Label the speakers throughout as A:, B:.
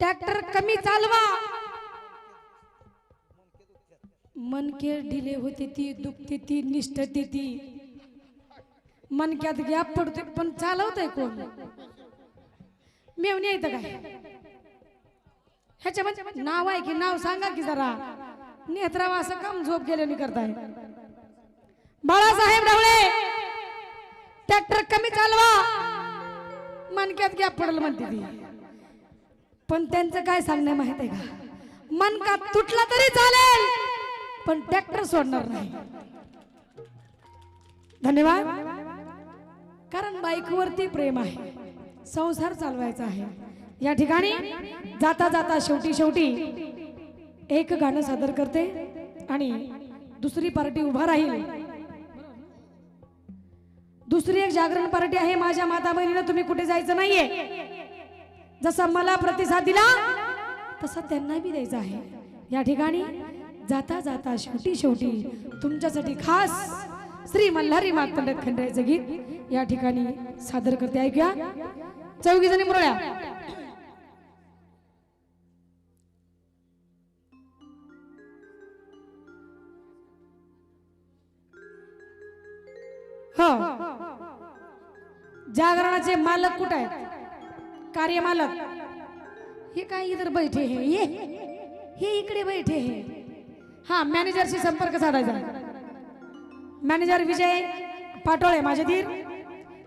A: Tractor कमी चालवा, मनके ढिले होते ती, दुखते ती, निष्ठते ती, मनक्यात गॅप पडते, पण चालवतंय कोण? मेवणी येतं काय ह्याच्यामध्ये? नाव आहे की नाव सांगा की जरा. नेत्रावा असं काम झोप गेल्याने करताय. बाळासाहेब ढवळे, ट्रॅक्टर कमी चालवा, मनक्यात गॅप पडल म्हणते ती. पण त्यांचं काय सांगणं माहित आहे का? मनका तुटला तरी चालेल पण ट्रॅक्टर सोडणार नाही. धन्यवाद. कारण बाईकवरती प्रेम आहे, संसार चालवायचा आहे. या ठिकाणी जाता जाता शेवटी एक गाणं सादर करते आणि दुसरी पार्टी उभा राहील. दुसरी एक जागरण पार्टी आहे. माझ्या माता बहिणीनं तुम्ही कुठे जायचं नाहीये. जसा मला प्रतिसाद दिला तसा त्यांना बी द्यायचा आहे. या ठिकाणी जाता जाता शेवटी तुमच्यासाठी खास श्री मल्हारी मार्तंड खंडेरायाचं गीत या ठिकाणी सादर करते. ऐकूया. चौघी जणी मुरळ्या. हो, जागरणाचे मालक कुठे आहेत? कार्यमालक हे काय इधर बैठे हैं, हे इकडे बैठे हैं. हा, मॅनेजरशी संपर्क साधायचा. मॅनेजर विजय पाटोळे माझे धीर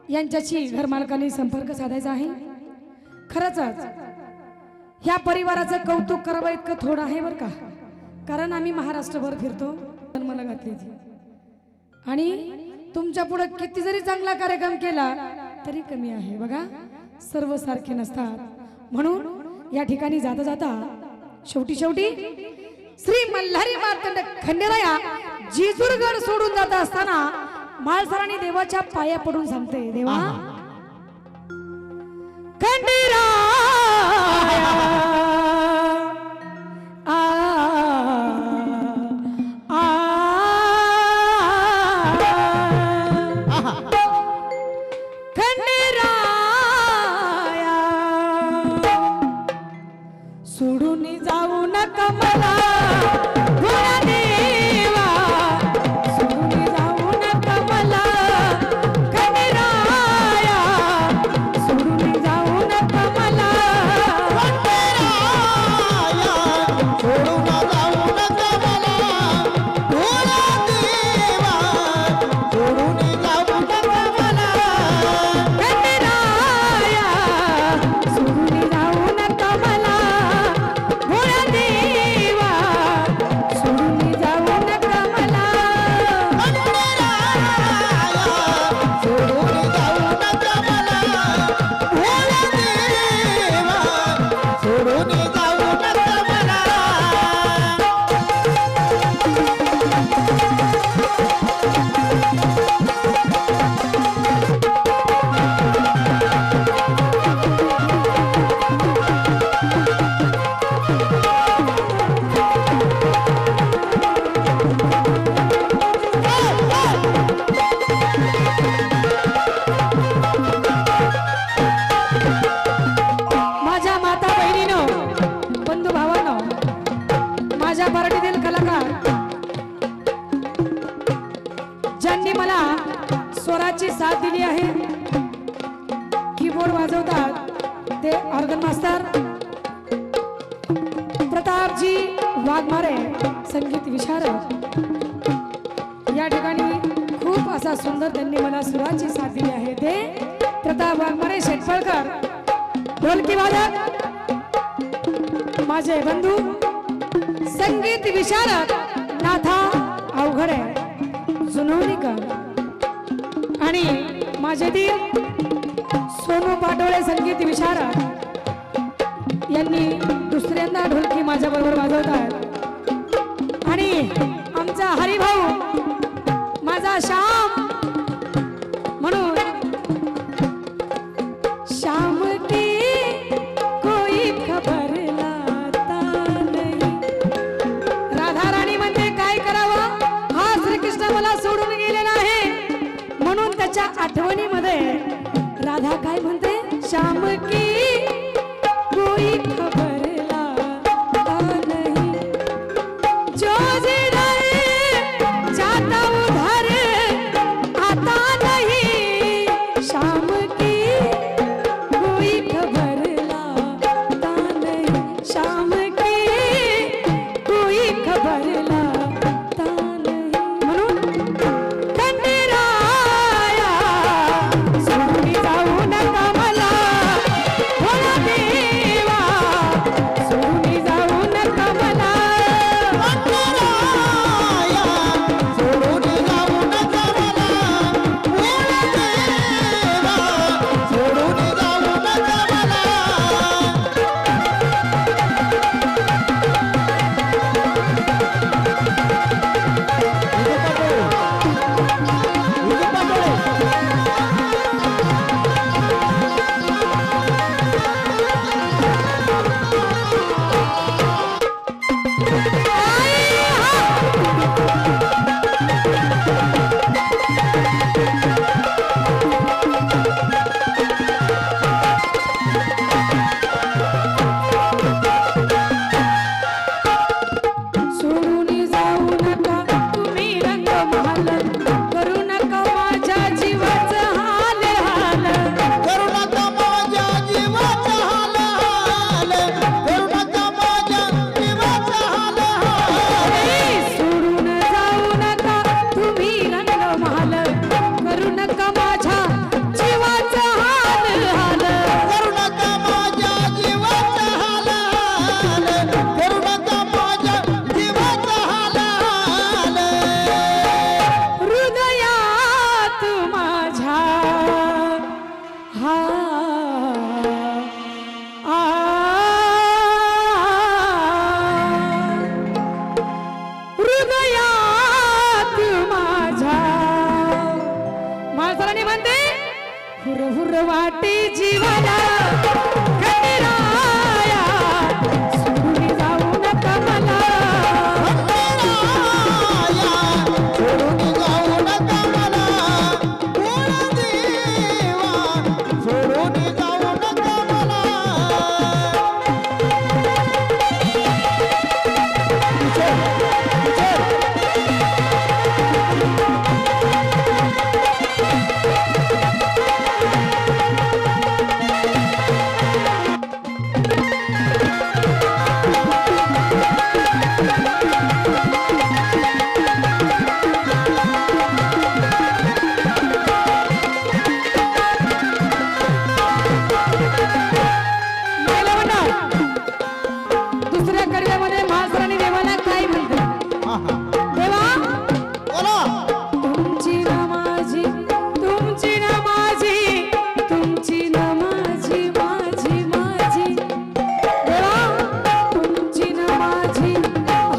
A: यांच्याशी घरमालकांनी संपर्क साधायचा आहे. खरंच ह्या परिवाराचं कौतुक करावं इतकं थोडं आहे बरं का. कारण आम्ही महाराष्ट्रभर फिरतो, मला घातली आणि तुमच्या पुढे किती जरी चांगला कार्यक्रम केला तरी कमी आहे. बघा, सर्व सारखे नसतात. म्हणून या ठिकाणी जाता जाता शेवटी श्री मल्हारी मार्तंड खंडेराया जिजूरगड सोडून जात असताना माळसरांनी देवाच्या पाया पडून सांगते, देवा खंडेराया सोडून जाऊ नका मला, भोळा देवा सोडून जाऊ नका मला, खंडेराया सोडून जाऊ नका मला,
B: खंडेराया सोडून जाऊ नका मला, भोळा देवा सोडून जाऊ नका मला,
A: खंडेराया सोडून जाऊ नका मला, स्वराची साथ दिली आहे. कीबोर्ड वाजवतात ते ऑर्गन मास्टर प्रतापजी वाघमारे, संगीत विशारद. या ठिकाणी खूप असा सुंदर त्यांनी मला सुराची साथ दिली आहे ते प्रताप वाघमारे शेटफळकर. ढोलकी वादक माझे बंधू संगीत विशारद नाथा अवघडे जुनवणीकर आणि माझे धीर सोनू पाटोळे संगीत विशारद यांनी दुसऱ्यांदा ढोलकी माझ्या बरोबर वाजवतात. आणि आमचा हरिभाऊ माझा श्याम म्हणून श्याम की कोई खबर लाता नहीं. राधा राणी म्हणजे काय करावं, हा श्रीकृष्ण मला सोडून गेलेला आहे म्हणून त्याच्या आठवणीमध्ये राधा काय म्हणते, श्याम की कोई खबर देवाने म्हणते हुर हुर वाटे जीवाला खंडेराया सोडून जाऊ नका मला
B: खंडेराया सोडून जाऊ नका मला कुळदेवा सोडून जाऊ नका मला
A: पहिला म्हणणार दुसऱ्या कडव्यामध्ये महासराणी देवाला काय म्हणते
B: आहा.
A: देवा
B: बोला
A: तुमची ना माझी तुमची ना माझी तुमची ना माझी माझी माझी देवा तुमची ना माझी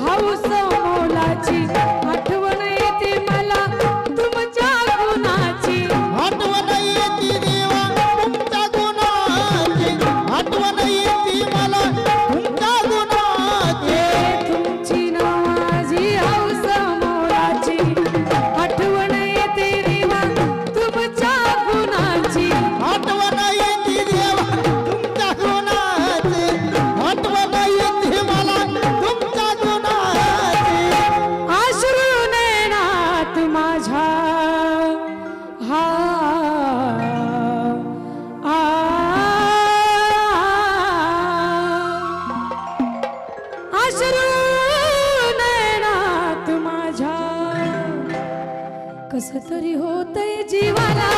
A: हौस मोलाची आठवण येते मला तुमच्या गुणाची
B: आठवण येती देवा तुमच्या गुणाची आठवण येती मला तुमच्या गुणाची
A: तुमची ना माझी हौस मोलाची आठवण येते देवा तुमच्या गुणाची
B: आठवण येती देवा तुमच्या गुणाची आठवण येती मला तुमच्या गुणाची
A: अश्रू नयनात माझ्या हा आ अश्रू नयनात माझ्या कस तरी होतय जीवाला